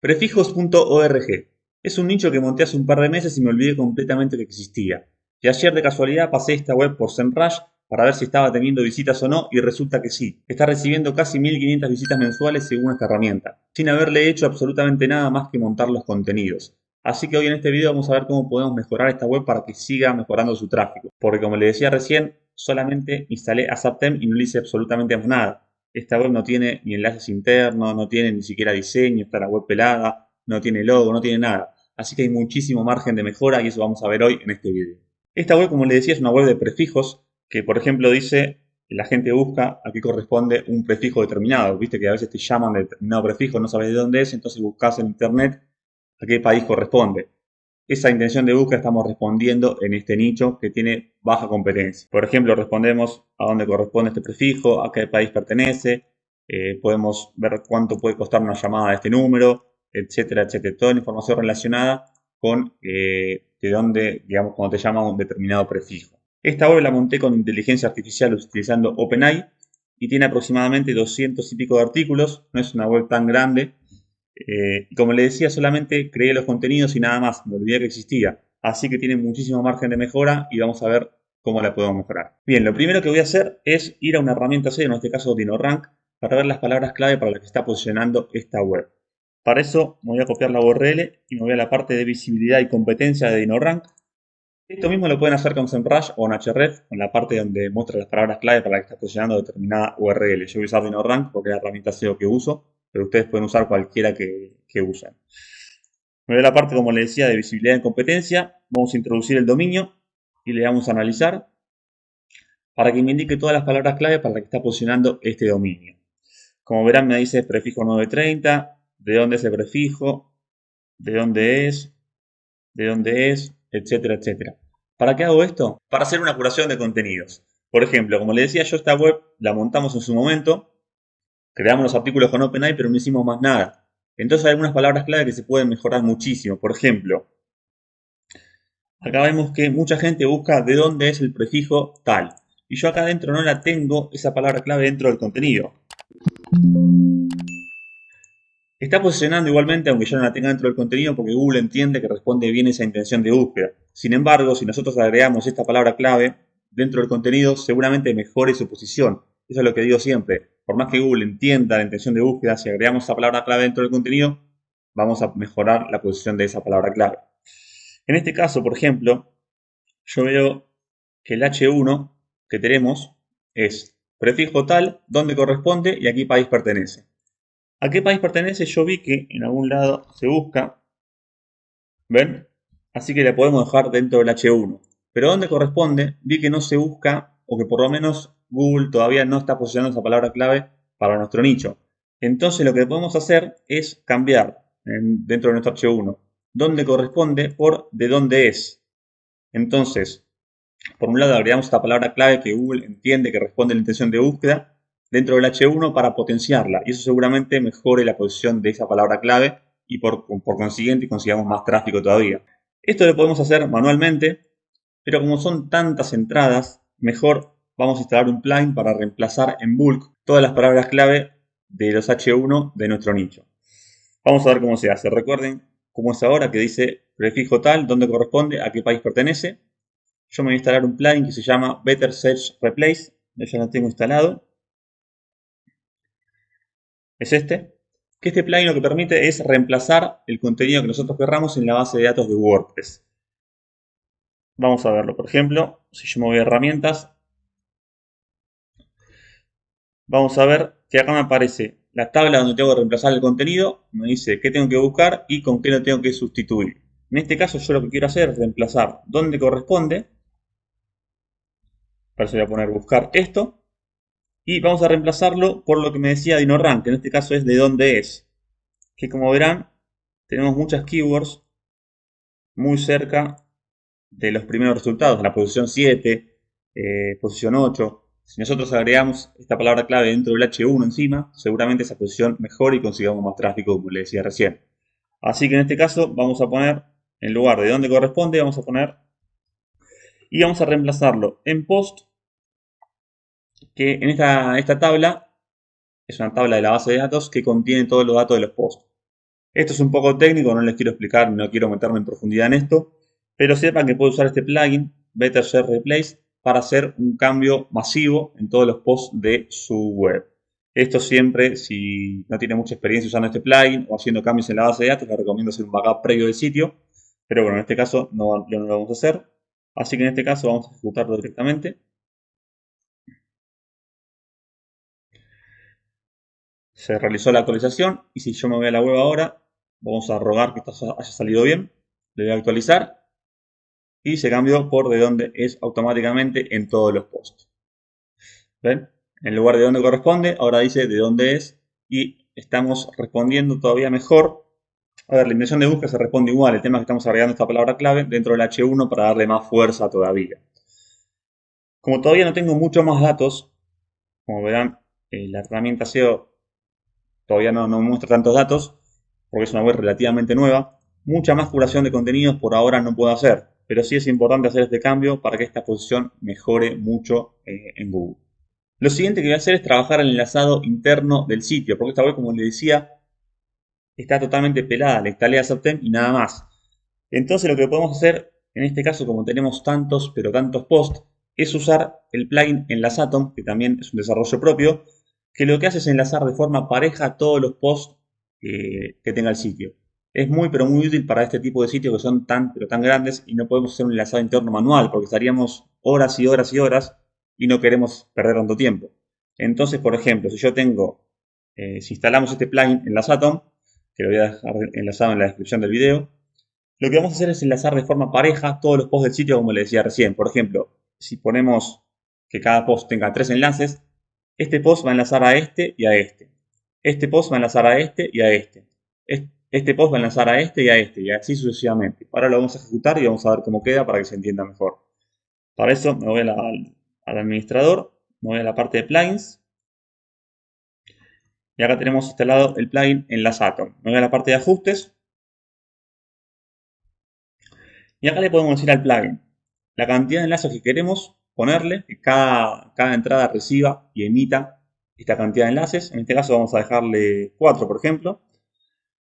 Prefijos.org. Es un nicho que monté hace un par de meses y me olvidé completamente que existía. Y ayer de casualidad pasé esta web por SEMrush para ver si estaba teniendo visitas o no y resulta que sí. Está recibiendo casi 1500 visitas mensuales según esta herramienta, sin haberle hecho absolutamente nada más que montar los contenidos. Así que hoy en este video vamos a ver cómo podemos mejorar esta web para que siga mejorando su tráfico. Porque como les decía recién, solamente instalé ASAPTEM y no le hice absolutamente nada. Esta web no tiene ni enlaces internos, no tiene ni siquiera diseño, está la web pelada, no tiene logo, no tiene nada. Así que hay muchísimo margen de mejora y eso vamos a ver hoy en este video. Esta web, como les decía, es una web de prefijos que, por ejemplo, dice la gente busca a qué corresponde un prefijo determinado. Viste que a veces te llaman de determinado prefijo, no sabes de dónde es, entonces buscas en internet a qué país corresponde. Esa intención de búsqueda estamos respondiendo en este nicho que tiene baja competencia. Por ejemplo, respondemos a dónde corresponde este prefijo, a qué país pertenece, podemos ver cuánto puede costar una llamada a este número, etcétera, etcétera. Toda la información relacionada con de dónde, digamos, cuando te llama un determinado prefijo. Esta web la monté con inteligencia artificial utilizando OpenAI y tiene aproximadamente 200 y pico de artículos. No es una web tan grande. Y como les decía, solamente creé los contenidos y nada más, me olvidé que existía. Así que tiene muchísimo margen de mejora y vamos a ver cómo la podemos mejorar. Bien, lo primero que voy a hacer es ir a una herramienta SEO, en este caso DinoRank, para ver las palabras clave para las que está posicionando esta web. Para eso me voy a copiar la URL y me voy a la parte de visibilidad y competencia de DinoRank. Esto mismo lo pueden hacer con SEMrush o en Ahrefs, en la parte donde muestra las palabras clave para las que está posicionando determinada URL. Yo voy a usar DinoRank porque es la herramienta SEO que uso, pero ustedes pueden usar cualquiera que usen. Me voy a la parte, como les decía, de visibilidad y competencia. Vamos a introducir el dominio y le damos a analizar para que me indique todas las palabras clave para las que está posicionando este dominio. Como verán, me dice prefijo 930, de dónde es el prefijo, de dónde es, etcétera, etcétera. ¿Para qué hago esto? Para hacer una curación de contenidos. Por ejemplo, como les decía yo, esta web la montamos en su momento, creamos los artículos con OpenAI, pero no hicimos más nada. Entonces hay algunas palabras clave que se pueden mejorar muchísimo. Por ejemplo, acá vemos que mucha gente busca de dónde es el prefijo tal. Y yo acá adentro no la tengo, esa palabra clave dentro del contenido. Está posicionando igualmente, aunque yo no la tenga dentro del contenido, porque Google entiende que responde bien esa intención de búsqueda. Sin embargo, si nosotros agregamos esta palabra clave dentro del contenido, seguramente mejore su posición. Eso es lo que digo siempre. Por más que Google entienda la intención de búsqueda, si agregamos esa palabra clave dentro del contenido, vamos a mejorar la posición de esa palabra clave. En este caso, por ejemplo, yo veo que el H1 que tenemos es prefijo tal, donde corresponde y a qué país pertenece. ¿A qué país pertenece? Yo vi que en algún lado se busca. ¿Ven? Así que la podemos dejar dentro del H1. Pero ¿dónde corresponde? Vi que no se busca, o que por lo menos Google todavía no está posicionando esa palabra clave para nuestro nicho. Entonces lo que podemos hacer es cambiar dentro de nuestro H1 dónde corresponde por de dónde es. Entonces, por un lado agregamos esta palabra clave que Google entiende que responde a la intención de búsqueda dentro del H1 para potenciarla y eso seguramente mejore la posición de esa palabra clave y por consiguiente consigamos más tráfico todavía. Esto lo podemos hacer manualmente, pero como son tantas entradas, mejor vamos a instalar un plugin para reemplazar en bulk todas las palabras clave de los H1 de nuestro nicho. Vamos a ver cómo se hace. Recuerden cómo es ahora que dice prefijo tal, dónde corresponde, a qué país pertenece. Yo me voy a instalar un plugin que se llama Better Search Replace. Ya lo tengo instalado. Es este. Que este plugin lo que permite es reemplazar el contenido que nosotros querramos en la base de datos de WordPress. Vamos a verlo. Por ejemplo, si yo me voy a herramientas, vamos a ver que acá me aparece la tabla donde tengo que reemplazar el contenido. Me dice qué tengo que buscar y con qué lo tengo que sustituir. En este caso yo lo que quiero hacer es reemplazar donde corresponde. Para eso voy a poner buscar esto. Y vamos a reemplazarlo por lo que me decía DinoRank, que en este caso es de dónde es. Que como verán, tenemos muchas keywords muy cerca de los primeros resultados, la posición 7, posición 8. Si nosotros agregamos esta palabra clave dentro del H1 encima, seguramente esa posición mejore y consigamos más tráfico, como les decía recién. Así que en este caso vamos a poner, en lugar de donde corresponde, vamos a poner y vamos a reemplazarlo en post, que en esta tabla es una tabla de la base de datos que contiene todos los datos de los posts. Esto es un poco técnico, no les quiero explicar, no quiero meterme en profundidad en esto, pero sepan que puedo usar este plugin, Better Share Replace, para hacer un cambio masivo en todos los posts de su web. Esto siempre, si no tiene mucha experiencia usando este plugin o haciendo cambios en la base de datos, les recomiendo hacer un backup previo del sitio, pero bueno, en este caso no lo vamos a hacer. Así que en este caso vamos a ejecutarlo directamente. Se realizó la actualización y si yo me voy a la web ahora, vamos a rogar que esto haya salido bien. Le voy a actualizar y se cambió por de dónde es automáticamente en todos los posts. ¿Ven? En lugar de dónde corresponde, ahora dice de dónde es y estamos respondiendo todavía mejor. A ver, la inversión de búsqueda se responde igual. El tema es que estamos agregando esta palabra clave dentro del H1 para darle más fuerza todavía. Como todavía no tengo muchos más datos, como verán, la herramienta SEO todavía no muestra tantos datos, porque es una web relativamente nueva. Mucha más curación de contenidos por ahora no puedo hacer, pero sí es importante hacer este cambio para que esta posición mejore mucho en Google. Lo siguiente que voy a hacer es trabajar el enlazado interno del sitio, porque esta web, como les decía, está totalmente pelada. Le instalé a Subtem y nada más. Entonces lo que podemos hacer, en este caso, como tenemos tantos, pero tantos posts, es usar el plugin Enlazatom, que también es un desarrollo propio, que lo que hace es enlazar de forma pareja todos los posts que tenga el sitio. Es muy, pero muy útil para este tipo de sitios que son tan, pero tan grandes y no podemos hacer un enlazado interno manual, porque estaríamos horas y horas y horas y no queremos perder tanto tiempo. Entonces, por ejemplo, si yo tengo, si instalamos este plugin Enlazatom, que lo voy a dejar enlazado en la descripción del video, lo que vamos a hacer es enlazar de forma pareja todos los posts del sitio, como les decía recién. Por ejemplo, si ponemos que cada post tenga 3 enlaces, este post va a enlazar a este y a este. Este post va a enlazar a este y a este. Este post va a enlazar a este y a este, y así sucesivamente. Ahora lo vamos a ejecutar y vamos a ver cómo queda para que se entienda mejor. Para eso me voy al administrador, me voy a la parte de plugins, y acá tenemos instalado el plugin Enlazatom. Me voy a la parte de ajustes, y acá le podemos decir al plugin la cantidad de enlaces que queremos ponerle, que cada entrada reciba y emita esta cantidad de enlaces. En este caso vamos a dejarle 4, por ejemplo.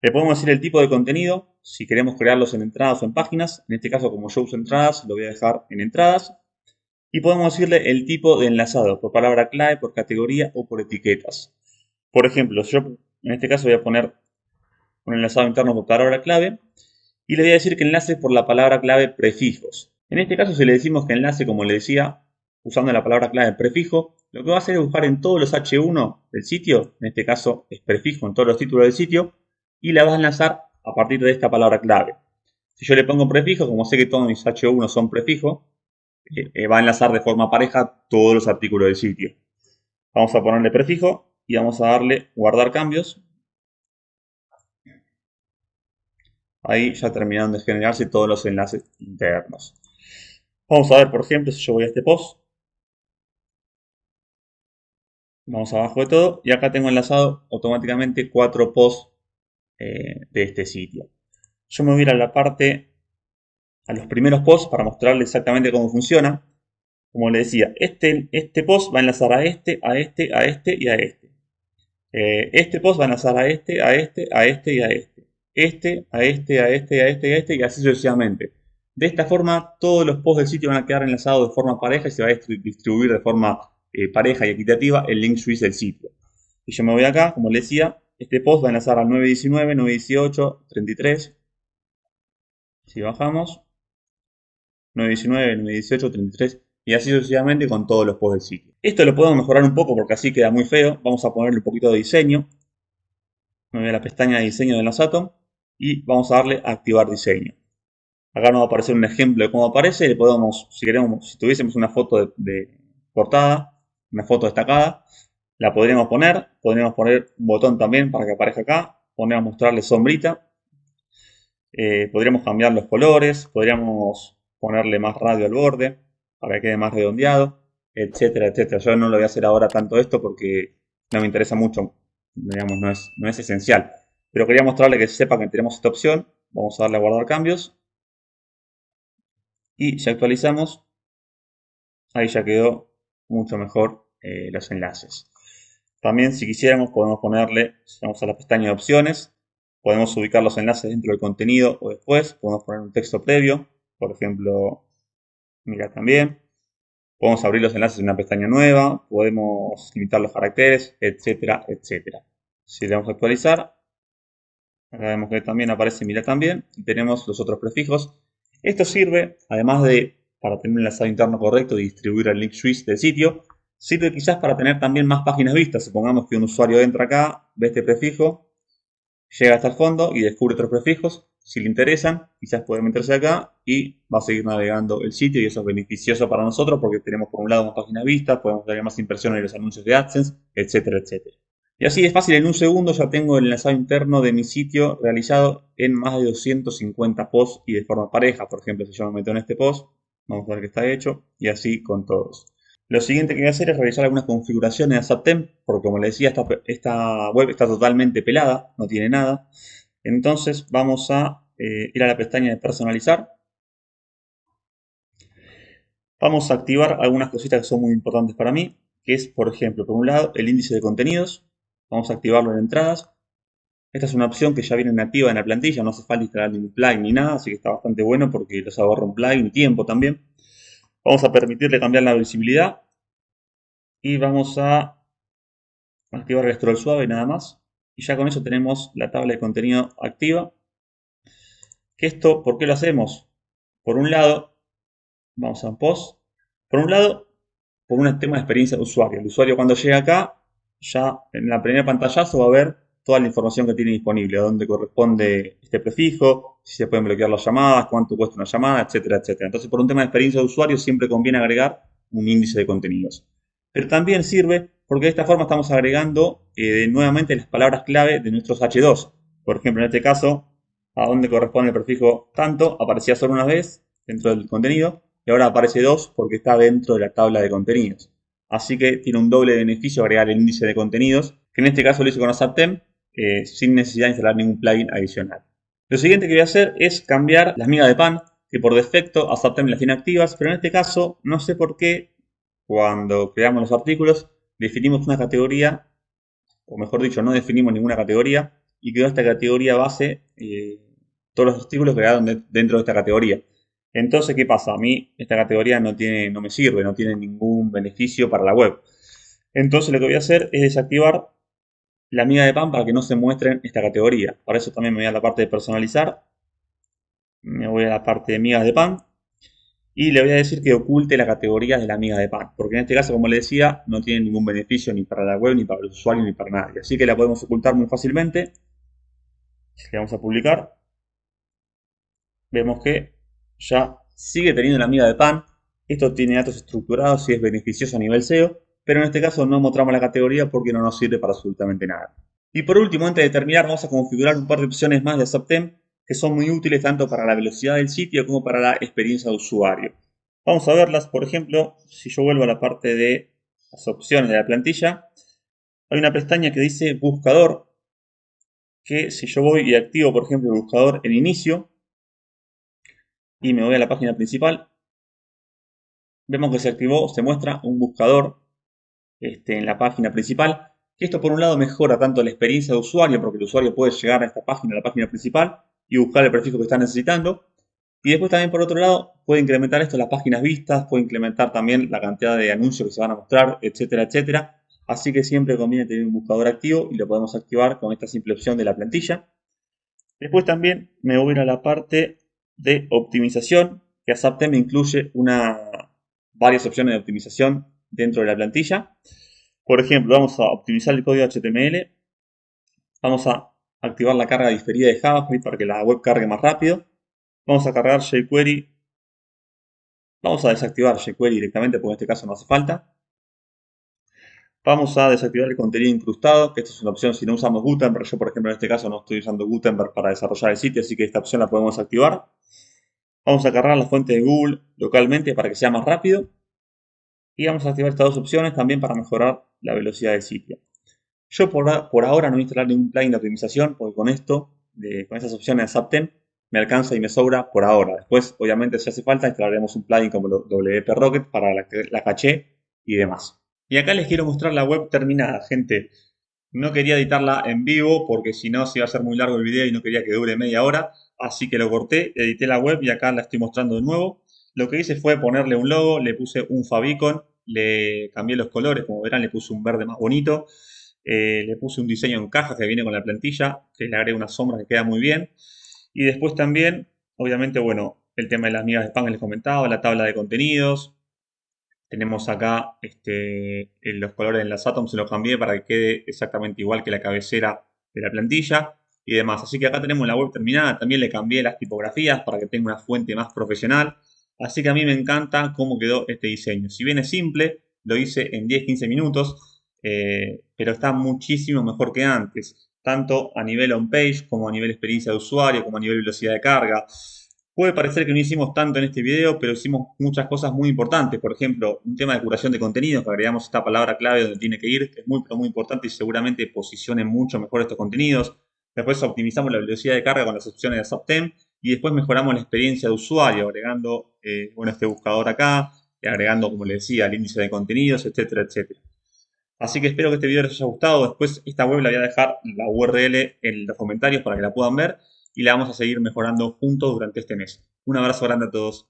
Le podemos decir el tipo de contenido, si queremos crearlos en entradas o en páginas. En este caso, como yo uso entradas, lo voy a dejar en entradas. Y podemos decirle el tipo de enlazado, por palabra clave, por categoría o por etiquetas. Por ejemplo, yo en este caso voy a poner un enlazado interno por palabra clave y le voy a decir que enlace por la palabra clave prefijos. En este caso, si le decimos que enlace, como le decía, usando la palabra clave prefijo, lo que va a hacer es buscar en todos los H1 del sitio, en este caso es prefijo en todos los títulos del sitio, y la va a enlazar a partir de esta palabra clave. Si yo le pongo prefijo, como sé que todos mis H1 son prefijos, va a enlazar de forma pareja todos los artículos del sitio. Vamos a ponerle prefijo y vamos a darle guardar cambios. Ahí ya terminaron de generarse todos los enlaces internos. Vamos a ver, por ejemplo, si yo voy a este post. Vamos abajo de todo y acá tengo enlazado automáticamente 4 posts de este sitio. Yo me voy a ir a la parte, a los primeros posts para mostrarles exactamente cómo funciona. Como les decía, este post va a enlazar a este, a este, a este y a este. Este post va a enlazar a este, a este, a este y a este. Este, a este, a este, a este y a este y así sucesivamente. De esta forma, todos los posts del sitio van a quedar enlazados de forma pareja y se va a distribuir de forma pareja y equitativa el link juice del sitio. Y yo me voy acá, como les decía, este post va a enlazar al 919, 918, 33. Si bajamos, 919, 918, 33 y así sucesivamente con todos los posts del sitio. Esto lo podemos mejorar un poco porque así queda muy feo. Vamos a ponerle un poquito de diseño. Me voy a la pestaña de diseño de Enlazatom y vamos a darle a activar diseño. Acá nos va a aparecer un ejemplo de cómo aparece. Le podemos, si queremos, si tuviésemos una foto de portada, una foto destacada, la podríamos poner. Podríamos poner un botón también para que aparezca acá. Podríamos mostrarle sombrita. Podríamos cambiar los colores. Podríamos ponerle más radio al borde para que quede más redondeado, etcétera, etcétera. Yo no lo voy a hacer ahora tanto esto porque no me interesa mucho, digamos, no es esencial. Pero quería mostrarle que sepa que tenemos esta opción. Vamos a darle a guardar cambios. Y si actualizamos, ahí ya quedó mucho mejor los enlaces. También si quisiéramos podemos ponerle, si vamos a la pestaña de opciones, Podemos ubicar los enlaces dentro del contenido o después. Podemos poner un texto previo. Por ejemplo, mira también. Podemos abrir los enlaces en una pestaña nueva. Podemos limitar los caracteres, etcétera, etcétera. Si le damos a actualizar, acá vemos que también aparece mira también. Y tenemos los otros prefijos. Esto sirve, además de para tener un enlazado interno correcto y distribuir el link switch del sitio, sirve quizás para tener también más páginas vistas. Supongamos que un usuario entra acá, ve este prefijo, llega hasta el fondo y descubre otros prefijos. Si le interesan, quizás puede meterse acá y va a seguir navegando el sitio, y eso es beneficioso para nosotros porque tenemos por un lado más páginas vistas, podemos darle más impresiones en los anuncios de AdSense, etcétera, etcétera. Y así es fácil, en un segundo ya tengo el enlazado interno de mi sitio realizado en más de 250 posts y de forma pareja. Por ejemplo, si yo me meto en este post, vamos a ver que está hecho, y así con todos. Lo siguiente que voy a hacer es realizar algunas configuraciones de Zaptem, porque como les decía, esta web está totalmente pelada, no tiene nada. Entonces vamos a ir a la pestaña de personalizar. Vamos a activar algunas cositas que son muy importantes para mí, que es, por ejemplo, por un lado, el índice de contenidos. Vamos a activarlo en entradas. Esta es una opción que ya viene nativa en la plantilla, no hace falta instalar ningún plugin ni nada, así que está bastante bueno porque los ahorra un plugin y tiempo también. Vamos a permitirle cambiar la visibilidad y vamos a activar el scroll suave y nada más. Y ya con eso tenemos la tabla de contenido activa. Que esto, ¿por qué lo hacemos? Por un lado, vamos a un post. Por un lado, por un tema de experiencia de usuario. El usuario cuando llega acá, ya en la primera pantallazo va a ver toda la información que tiene disponible, a dónde corresponde este prefijo, si se pueden bloquear las llamadas, cuánto cuesta una llamada, etcétera, etcétera. Entonces, por un tema de experiencia de usuario, siempre conviene agregar un índice de contenidos. Pero también sirve porque de esta forma estamos agregando nuevamente las palabras clave de nuestros H2. Por ejemplo, en este caso, a dónde corresponde el prefijo tanto, aparecía solo una vez dentro del contenido, y ahora aparece 2 porque está dentro de la tabla de contenidos. Así que tiene un doble beneficio agregar el índice de contenidos, que en este caso lo hice con Zaptem, sin necesidad de instalar ningún plugin adicional. Lo siguiente que voy a hacer es cambiar las migas de pan, que por defecto Zaptem las tiene activas, pero en este caso no sé por qué cuando creamos los artículos definimos una categoría, o mejor dicho, no definimos ninguna categoría, y quedó esta categoría base todos los artículos quedaron dentro de esta categoría. Entonces, ¿qué pasa? A mí esta categoría no me sirve, no tiene ningún beneficio para la web. Entonces lo que voy a hacer es desactivar la miga de pan para que no se muestre esta categoría. Para eso también me voy a la parte de personalizar, me voy a la parte de migas de pan y le voy a decir que oculte la categoría de la miga de pan, porque en este caso, como le decía, no tiene ningún beneficio ni para la web, ni para los usuarios, ni para nadie. Así que la podemos ocultar muy fácilmente. Le vamos a publicar. Vemos que ya sigue teniendo la miga de pan. Esto tiene datos estructurados y es beneficioso a nivel SEO, pero en este caso no mostramos la categoría porque no nos sirve para absolutamente nada. Y por último, antes de terminar, vamos a configurar un par de opciones más de Zaptem que son muy útiles tanto para la velocidad del sitio como para la experiencia de usuario. Vamos a verlas. Por ejemplo, si yo vuelvo a la parte de las opciones de la plantilla, hay una pestaña que dice buscador, que si yo voy y activo, por ejemplo, el buscador en inicio, y me voy a la página principal, vemos que se activó, se muestra un buscador en la página principal. Esto por un lado mejora tanto la experiencia de usuario, porque el usuario puede llegar a esta página, a la página principal, y buscar el prefijo que está necesitando. Y después también por otro lado puede incrementar esto las páginas vistas, puede incrementar también la cantidad de anuncios que se van a mostrar, etcétera, etcétera. Así que siempre conviene tener un buscador activo y lo podemos activar con esta simple opción de la plantilla. Después también me voy a ir a la parte de optimización, que Zaptem incluye varias opciones de optimización dentro de la plantilla. Por ejemplo, vamos a optimizar el código HTML, vamos a activar la carga diferida de JavaScript para que la web cargue más rápido, vamos a cargar jQuery, vamos a desactivar jQuery directamente porque en este caso no hace falta. Vamos a desactivar el contenido incrustado, que esta es una opción si no usamos Gutenberg. Yo, por ejemplo, en este caso no estoy usando Gutenberg para desarrollar el sitio, así que esta opción la podemos activar. Vamos a cargar la fuente de Google localmente para que sea más rápido. Y vamos a activar estas dos opciones también para mejorar la velocidad del sitio. Yo por ahora no voy a instalar ningún plugin de optimización, porque con esto, con estas opciones de Zaptem, me alcanza y me sobra por ahora. Después, obviamente, si hace falta, instalaremos un plugin como WP Rocket para la caché y demás. Y acá les quiero mostrar la web terminada, gente. No quería editarla en vivo porque si no se iba a hacer muy largo el video y no quería que dure media hora. Así que lo corté, edité la web y acá la estoy mostrando de nuevo. Lo que hice fue ponerle un logo, le puse un favicon, le cambié los colores, como verán le puse un verde más bonito. Le puse un diseño en caja que viene con la plantilla, que le agregué una sombra que queda muy bien. Y después también, obviamente, bueno, el tema de las migas de spam que les comentaba, la tabla de contenidos. Tenemos acá los colores en las Atom, se los cambié para que quede exactamente igual que la cabecera de la plantilla y demás. Así que acá tenemos la web terminada. También le cambié las tipografías para que tenga una fuente más profesional. Así que a mí me encanta cómo quedó este diseño. Si bien es simple, lo hice en 10-15 minutos, pero está muchísimo mejor que antes. Tanto a nivel on-page, como a nivel experiencia de usuario, como a nivel velocidad de carga. Puede parecer que no hicimos tanto en este video, pero hicimos muchas cosas muy importantes. Por ejemplo, un tema de curación de contenidos, que agregamos esta palabra clave donde tiene que ir, que es muy, pero muy importante y seguramente posicione mucho mejor estos contenidos. Después optimizamos la velocidad de carga con las opciones de Subtem y después mejoramos la experiencia de usuario, agregando este buscador acá, y agregando, como les decía, el índice de contenidos, etcétera, etcétera. Así que espero que este video les haya gustado. Después esta web la voy a dejar la URL en los comentarios para que la puedan ver y la vamos a seguir mejorando juntos durante este mes. Un abrazo grande a todos.